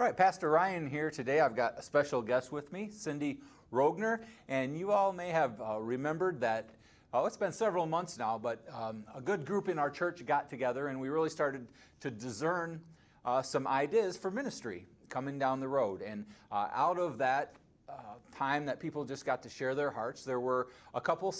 right, Pastor Ryan here today. I've got a special guest with me, Cindy Rogner, and you all may have remembered that it's been several months now, but a good group in our church got together and we really started to discern some ideas for ministry coming down the road. And out of that time that people just got to share their hearts, there were a couple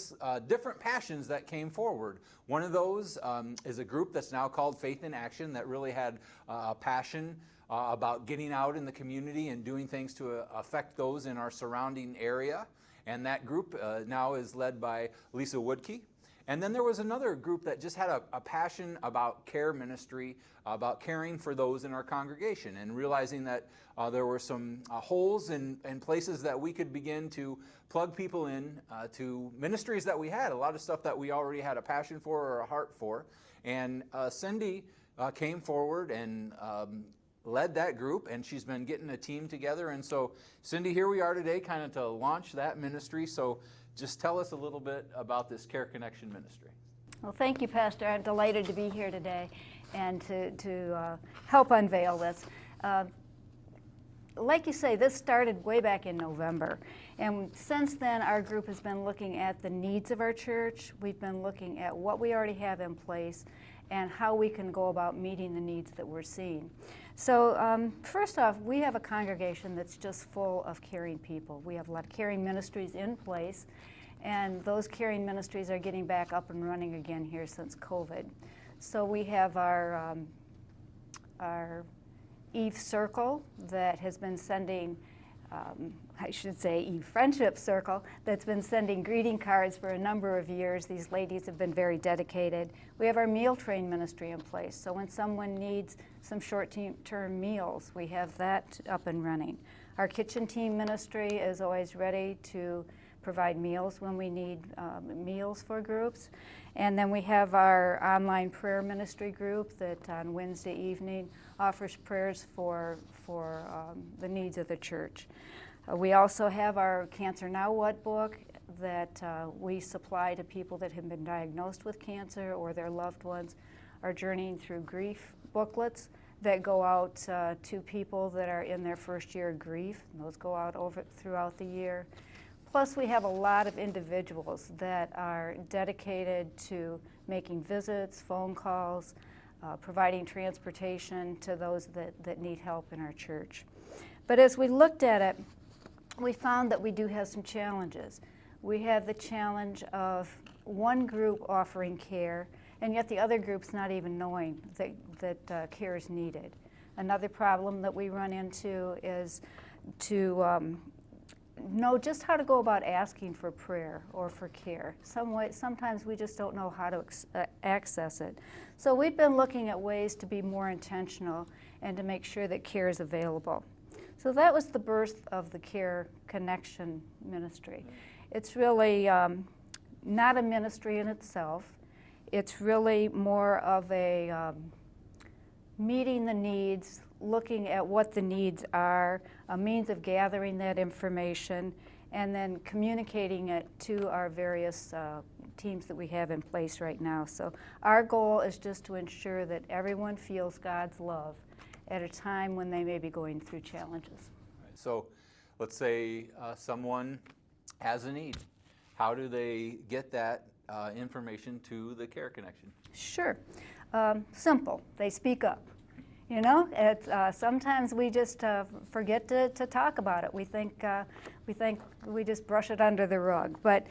different passions that came forward. One of those is a group that's now called Faith in Action that really had a passion about getting out in the community and doing things to affect those in our surrounding area. And that group now is led by Lisa Woodkey. And then there was another group that just had a passion about care ministry, about caring for those in our congregation, and realizing that there were some holes and places that we could begin to plug people in to ministries that we had, a lot of stuff that we already had a passion for or a heart for. And Cindy came forward and led that group, and she's been getting a team together. And so, Cindy, here we are today kind of to launch that ministry. So just tell us a little bit about this Care Connection ministry. Well, thank you, Pastor. I'm delighted to be here today and to help unveil this. Like you say, this started way back in November. And since then, our group has been looking at the needs of our church. We've been looking at what we already have in place and how we can go about meeting the needs that we're seeing. So first off, we have a congregation that's just full of caring people. We have a lot of caring ministries in place, and those caring ministries are getting back up and running again here since COVID. So we have our Eve Circle that has been sending, I should say Eve Friendship Circle, that's been sending greeting cards for a number of years. These ladies have been very dedicated. We have our meal train ministry in place, so when someone needs some short-term meals, we have that up and running. Our kitchen team ministry is always ready to provide meals when we need meals for groups. And then we have our online prayer ministry group that on Wednesday evening offers prayers for the needs of the church. We also have our Cancer Now What book that we supply to people that have been diagnosed with cancer or their loved ones are journeying through grief booklets that go out to people that are in their first year of grief. And those go out throughout the year. Plus, we have a lot of individuals that are dedicated to making visits, phone calls, providing transportation to those that need help in our church. But as we looked at it, we found that we do have some challenges. We have the challenge of one group offering care, and yet the other group's not even knowing that care is needed. Another problem that we run into is to know just how to go about asking for prayer or for care. Sometimes we just don't know how to access it. So we've been looking at ways to be more intentional and to make sure that care is available. So that was the birth of the Care Connection ministry. It's really not a ministry in itself. It's really more of a meeting the needs, looking at what the needs are, a means of gathering that information, and then communicating it to our various teams that we have in place right now. So our goal is just to ensure that everyone feels God's love at a time when they may be going through challenges. So let's say someone has a need. How do they get that information to the Care Connection? Sure. Simple. They speak up. You know, sometimes we just forget to talk about it. We think we just brush it under the rug. But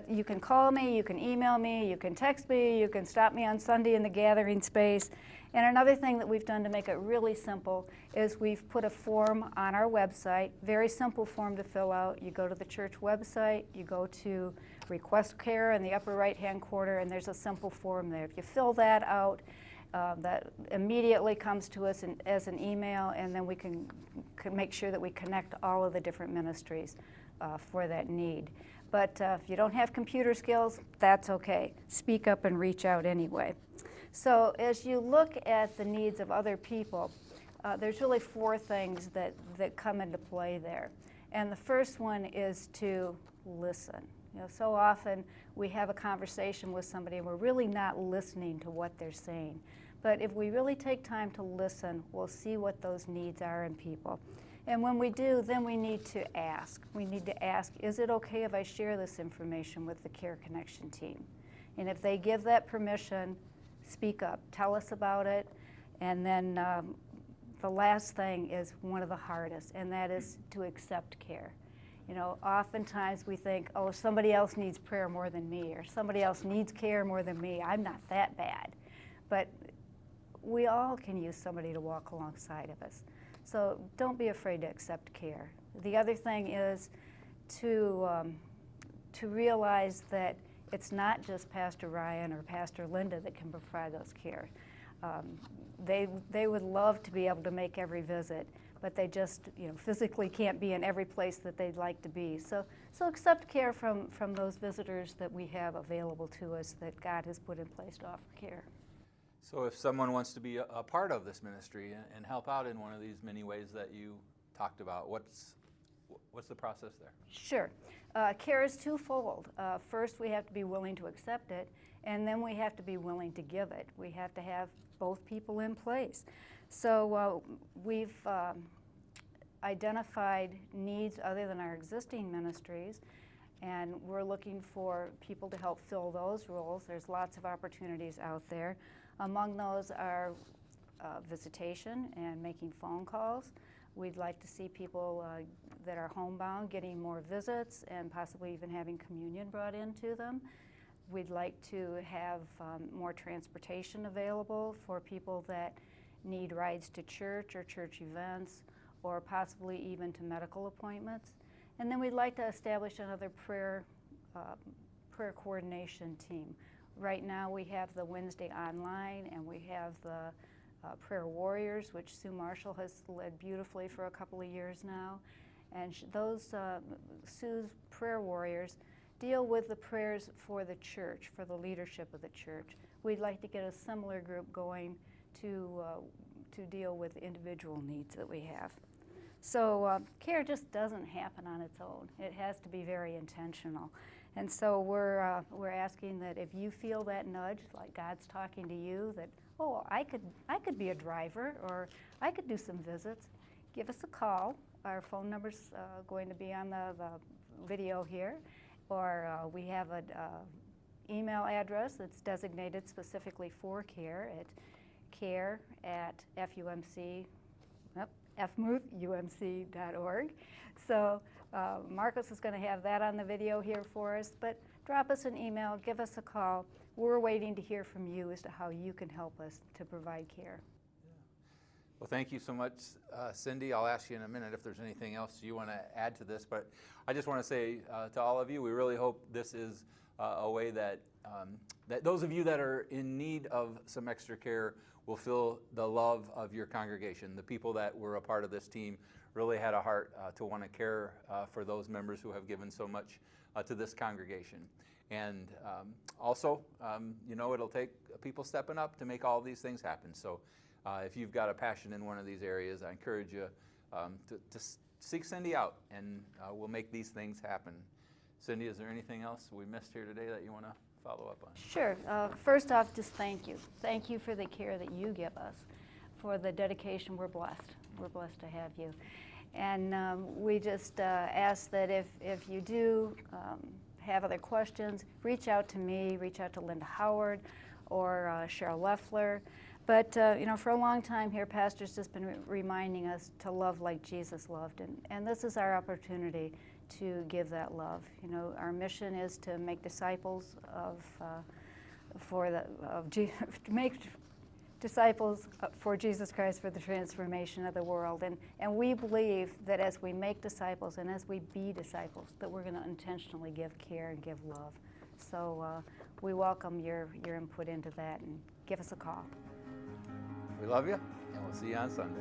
you can call me, you can email me, you can text me, you can stop me on Sunday in the gathering space. And another thing that we've done to make it really simple is we've put a form on our website, very simple form to fill out. You go to the church website, you go to Request Care in the upper right-hand corner, and there's a simple form there. If you fill that out, that immediately comes to us as an email, and then we can make sure that we connect all of the different ministries for that need. But if you don't have computer skills, that's okay. Speak up and reach out anyway. So as you look at the needs of other people, there's really four things that come into play there. And the first one is to listen. You know, so often we have a conversation with somebody and we're really not listening to what they're saying. But if we really take time to listen, we'll see what those needs are in people. And when we do, then we need to ask. We need to ask, is it okay if I share this information with the Care Connection team? And if they give that permission, speak up, tell us about it. And then the last thing is one of the hardest, and that is to accept care. You know, oftentimes we think, oh, somebody else needs prayer more than me, or somebody else needs care more than me. I'm not that bad. But we all can use somebody to walk alongside of us. So don't be afraid to accept care. The other thing is to realize that it's not just Pastor Ryan or Pastor Linda that can provide those care. They would love to be able to make every visit, but they just physically can't be in every place that they'd like to be. So accept care from those visitors that we have available to us that God has put in place to offer care. So if someone wants to be a part of this ministry and help out in one of these many ways that you talked about, what's the process there? Sure. Care is twofold. First, we have to be willing to accept it, and then we have to be willing to give it. We have to have both people in place. So we've identified needs other than our existing ministries, and we're looking for people to help fill those roles. There's lots of opportunities out there. Among those are visitation and making phone calls. We'd like to see people that are homebound getting more visits and possibly even having communion brought into them. We'd like to have more transportation available for people that need rides to church or church events, or possibly even to medical appointments. And then we'd like to establish another prayer coordination team. Right now we have the Wednesday online, and we have the Prayer Warriors, which Sue Marshall has led beautifully for a couple of years now. And those Sue's Prayer Warriors deal with the prayers for the church, for the leadership of the church. We'd like to get a similar group going to deal with individual needs that we have. So care just doesn't happen on its own. It has to be very intentional. And so we're asking that if you feel that nudge, like God's talking to you, that, oh, I could be a driver, or I could do some visits, give us a call. Our phone number's going to be on the video here, or we have an email address that's designated specifically for care at fmouthumc.org. So Marcos is going to have that on the video here for us, but drop us an email, give us a call. We're waiting to hear from you as to how you can help us to provide care. Well, thank you so much, Cindy. I'll ask you in a minute if there's anything else you want to add to this, but I just want to say to all of you, we really hope this is a way that those of you that are in need of some extra care will feel the love of your congregation. The people that were a part of this team really had a heart to want to care for those members who have given so much to this congregation. And also, it'll take people stepping up to make all these things happen. So if you've got a passion in one of these areas, I encourage you to seek Cindy out, and we'll make these things happen. Cindy, is there anything else we missed here today that you want to follow up on? Sure. First off, just thank you. Thank you for the care that you give us, for the dedication. We're blessed. We're blessed to have you. And we just ask that if you do have other questions, reach out to me, reach out to Linda Howard or Cheryl Leffler. But, for a long time here, Pastor's just been reminding us to love like Jesus loved. And this is our opportunity to give that love. Our mission is to make disciples to make disciples for Jesus Christ for the transformation of the world. And we believe that as we make disciples and as we be disciples, that we're going to intentionally give care and give love. So we welcome your input into that, and give us a call. We love you, and we'll see you on Sunday.